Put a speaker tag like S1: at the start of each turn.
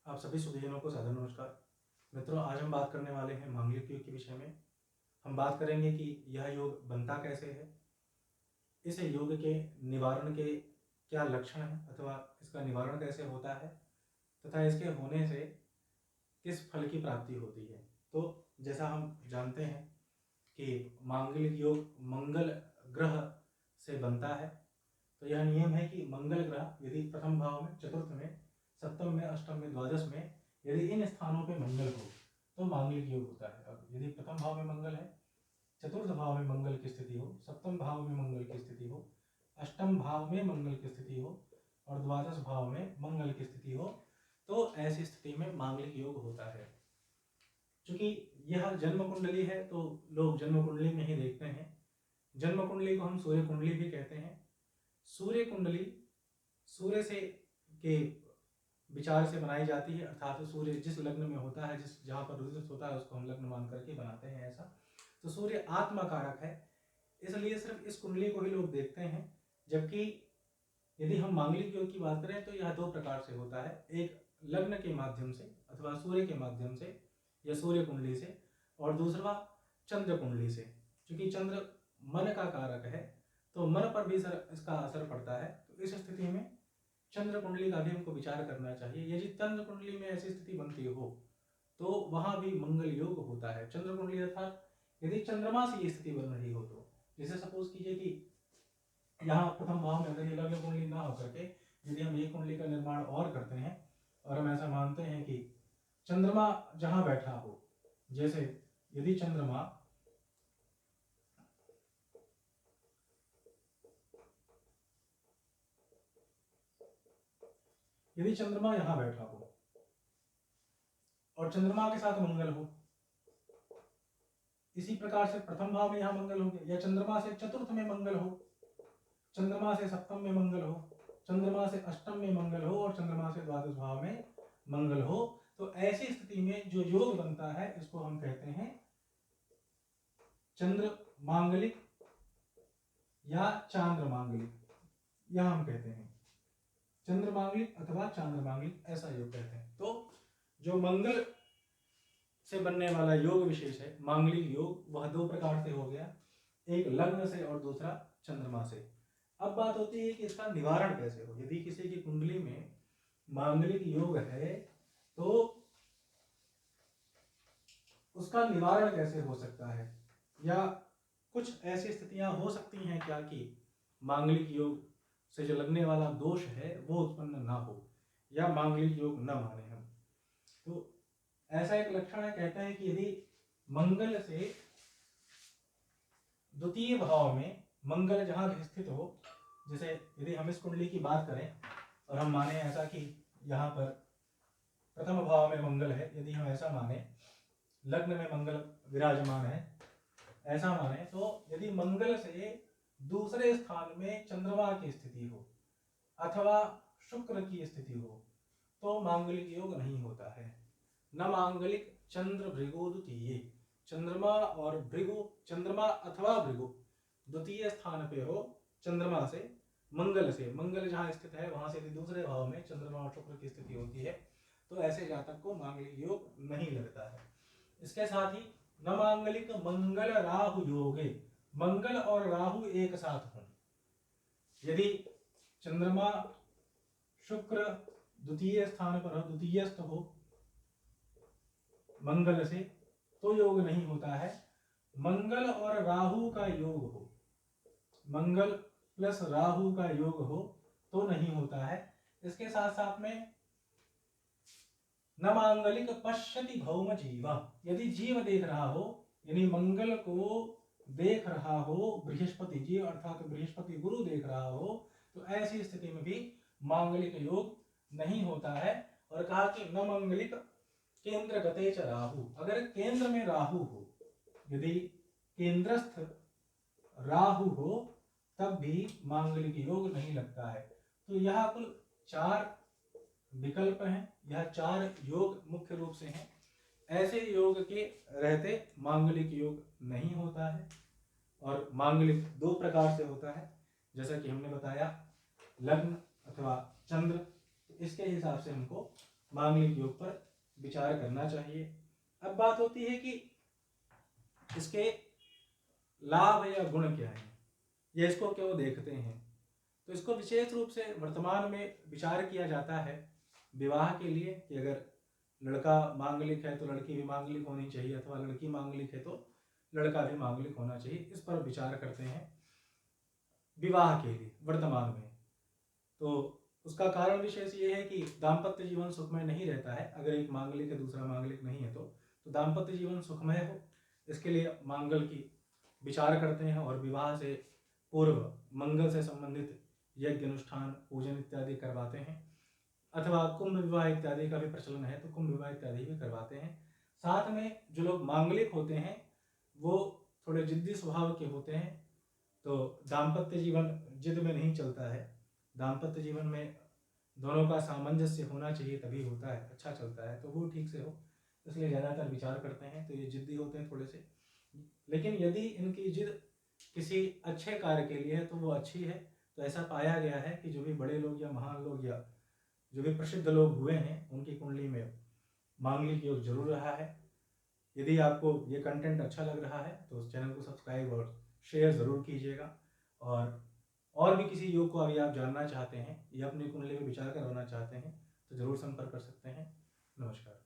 S1: आप सभी सुधीजनों को सादर नमस्कार। मित्रों, आज हम बात करने वाले हैं मांगलिक योग के विषय में। हम बात करेंगे कि यह योग बनता कैसे है, इस योग के निवारण के क्या लक्षण हैं अथवा इसका निवारण कैसे होता है तथा इसके होने से किस फल की प्राप्ति होती है। तो जैसा हम जानते हैं कि मांगलिक योग मंगल ग्रह से बनता है। तो यह नियम है कि मंगल ग्रह यदि प्रथम भाव में, चतुर्थ में, सप्तम में, अष्टम में, द्वादश में यदि इन स्थानों पे मंगल हो तो मांगलिक योग होता है। अब यदि प्रथम भाव में मंगल है, चतुर्थ भाव में मंगल की स्थिति हो, सप्तम भाव में मंगल की स्थिति हो, अष्टम भाव में मंगल की स्थिति हो और द्वादश भाव में मंगल की स्थिति हो, तो ऐसी स्थिति में मांगलिक योग होता है। चूंकि यह जन्म कुंडली है तो लोग जन्म कुंडली में ही देखते हैं। जन्म कुंडली को हम सूर्य कुंडली भी कहते हैं। सूर्य कुंडली सूर्य से के विचार से बनाई जाती है, अर्थात सूर्य जिस लग्न में होता है, जिस जहाँ पर उदित होता है उसको हम लग्न मान करके बनाते हैं ऐसा। तो सूर्य आत्मा कारक है, इसलिए सिर्फ इस कुंडली को ही लोग देखते हैं। जबकि यदि हम मांगलिक योग की बात करें तो यह दो प्रकार से होता है, एक लग्न के माध्यम से अथवा सूर्य के माध्यम से या सूर्य कुंडली से, और दूसरा चंद्र कुंडली से। क्योंकि चंद्र मन का कारक है तो मन पर भी इसका असर पड़ता है। तो इस स्थिति में चंद्र कुंडली का भी हमको विचार करना चाहिए। यदि चंद्र कुंडली में ऐसी स्थिति बनती हो तो वहां भी मंगल योग होता है। चंद्र कुंडली अर्थात यदि चंद्रमा से ये स्थिति बन रही हो तो, जैसे सपोज कीजिए कि यहाँ प्रथम भाव में अगर ये लग्न कुंडली ना होकर के यदि हम एक कुंडली का निर्माण और करते हैं और हम ऐसा मानते हैं कि चंद्रमा जहां बैठा हो, जैसे यदि चंद्रमा यहां बैठा हो और चंद्रमा के साथ मंगल हो, इसी प्रकार से प्रथम भाव में यहां मंगल हो गया, या चंद्रमा से चतुर्थ में मंगल हो, चंद्रमा से सप्तम में मंगल हो, चंद्रमा से अष्टम में मंगल हो और चंद्रमा से द्वादश भाव में मंगल हो, तो ऐसी स्थिति में जो योग बनता है इसको हम कहते हैं चंद्र मांगलिक या चांद्र मांगलिक। यह हम कहते हैं चंद्र मांगलिक अथवा चांद्र मांगलिक, ऐसा योग कहते हैं। तो जो मंगल से बनने वाला योग विशेष है मांगलिक योग, वह दो प्रकार से हो गया, एक लग्न से और दूसरा चंद्रमा से। अब बात होती है कि इसका निवारण कैसे हो। यदि किसी की कुंडली में मांगलिक योग है तो उसका निवारण कैसे हो सकता है, या कुछ ऐसी स्थितियां हो सकती हैं क्या कि मांगलिक योग से जो लगने वाला दोष है वो उत्पन्न ना हो या मांगलिक योग न माने हम। तो ऐसा एक लक्षण है, कहते हैं कि यदि मंगल से द्वितीय भाव में मंगल जहां भी स्थित हो, जैसे यदि हम इस कुंडली की बात करें और हम माने ऐसा कि यहाँ पर प्रथम भाव में मंगल है, यदि हम ऐसा माने लग्न में मंगल विराजमान है ऐसा माने, तो यदि मंगल से दूसरे स्थान में चंद्रमा की स्थिति हो अथवा शुक्र की स्थिति हो तो मांगलिक योग नहीं होता है। न मांगलिक चंद्र भृगु द्वितीय, चंद्रमा और भृगु, चंद्रमा अथवा भृगु द्वितीय स्थान पे हो चंद्रमा से, मंगल से, मंगल जहां स्थित है वहां से यदि दूसरे भाव में चंद्रमा और शुक्र की स्थिति होती है तो ऐसे जातक को मांगलिक योग नहीं लगता है। इसके साथ ही न मांगलिक मंगल राहु योगे, मंगल और राहु एक साथ हो, यदि चंद्रमा शुक्र द्वितीय स्थान पर हो, द्वितीयस्थ हो मंगल से, तो योग नहीं होता है। मंगल और राहु का योग हो, मंगल प्लस राहु का योग हो तो नहीं होता है। इसके साथ साथ में न मांगलिक पश्यति भौम जीवा, यदि जीव देख रहा हो, यानी मंगल को देख रहा हो बृहस्पति जी अर्थात बृहस्पति गुरु देख रहा हो, तो ऐसी स्थिति में भी मांगलिक योग नहीं होता है। और कहा कि न मांगलिक केंद्र गते च राहु, अगर केंद्र में राहु हो, यदि केंद्रस्थ राहु हो तब भी मांगलिक योग नहीं लगता है। तो यह कुल 4 विकल्प हैं, यह 4 योग मुख्य रूप से हैं। ऐसे योग के रहते मांगलिक योग नहीं होता है। और मांगलिक 2 प्रकार से होता है, जैसा कि हमने बताया लग्न अथवा चंद्र, तो इसके हिसाब से हमको मांगलिक योग पर विचार करना चाहिए। अब बात होती है कि इसके लाभ या गुण क्या हैं, या इसको क्यों देखते हैं। तो इसको विशेष रूप से वर्तमान में विचार किया जाता है विवाह के लिए कि अगर लड़का मांगलिक है तो लड़की भी मांगलिक होनी चाहिए, अथवा लड़की मांगलिक है तो लड़का भी मांगलिक होना चाहिए। इस पर विचार करते हैं विवाह के लिए वर्तमान में। तो उसका कारण विशेष ये है कि दाम्पत्य जीवन सुखमय नहीं रहता है अगर एक मांगलिक है दूसरा मांगलिक नहीं है। तो दाम्पत्य जीवन सुखमय हो इसके लिए मांगल की विचार करते हैं और विवाह से पूर्व मंगल से संबंधित यज्ञ अनुष्ठान पूजन इत्यादि करवाते हैं, अथवा कुंभ विवाह इत्यादि का भी प्रचलन है तो कुंभ विवाह इत्यादि भी करवाते हैं। साथ में जो लोग मांगलिक होते हैं वो थोड़े जिद्दी स्वभाव के होते हैं, तो दाम्पत्य जीवन जिद में नहीं चलता है। दाम्पत्य जीवन में दोनों का सामंजस्य होना चाहिए तभी होता है, अच्छा चलता है, तो वो ठीक से हो इसलिए ज़्यादातर विचार करते हैं। तो ये जिद्दी होते हैं थोड़े से, लेकिन यदि इनकी जिद किसी अच्छे कार्य के लिए है तो वो अच्छी है। तो ऐसा पाया गया है कि जो भी बड़े लोग या महान लोग या जो भी प्रसिद्ध लोग हुए हैं उनकी कुंडली में मांगलिक योग जरूर रहा है। यदि आपको ये कंटेंट अच्छा लग रहा है तो उस चैनल को सब्सक्राइब और शेयर ज़रूर कीजिएगा। और भी किसी योग को अभी आप जानना चाहते हैं या अपनी कुंडली में विचार करवाना चाहते हैं तो ज़रूर संपर्क कर सकते हैं। नमस्कार।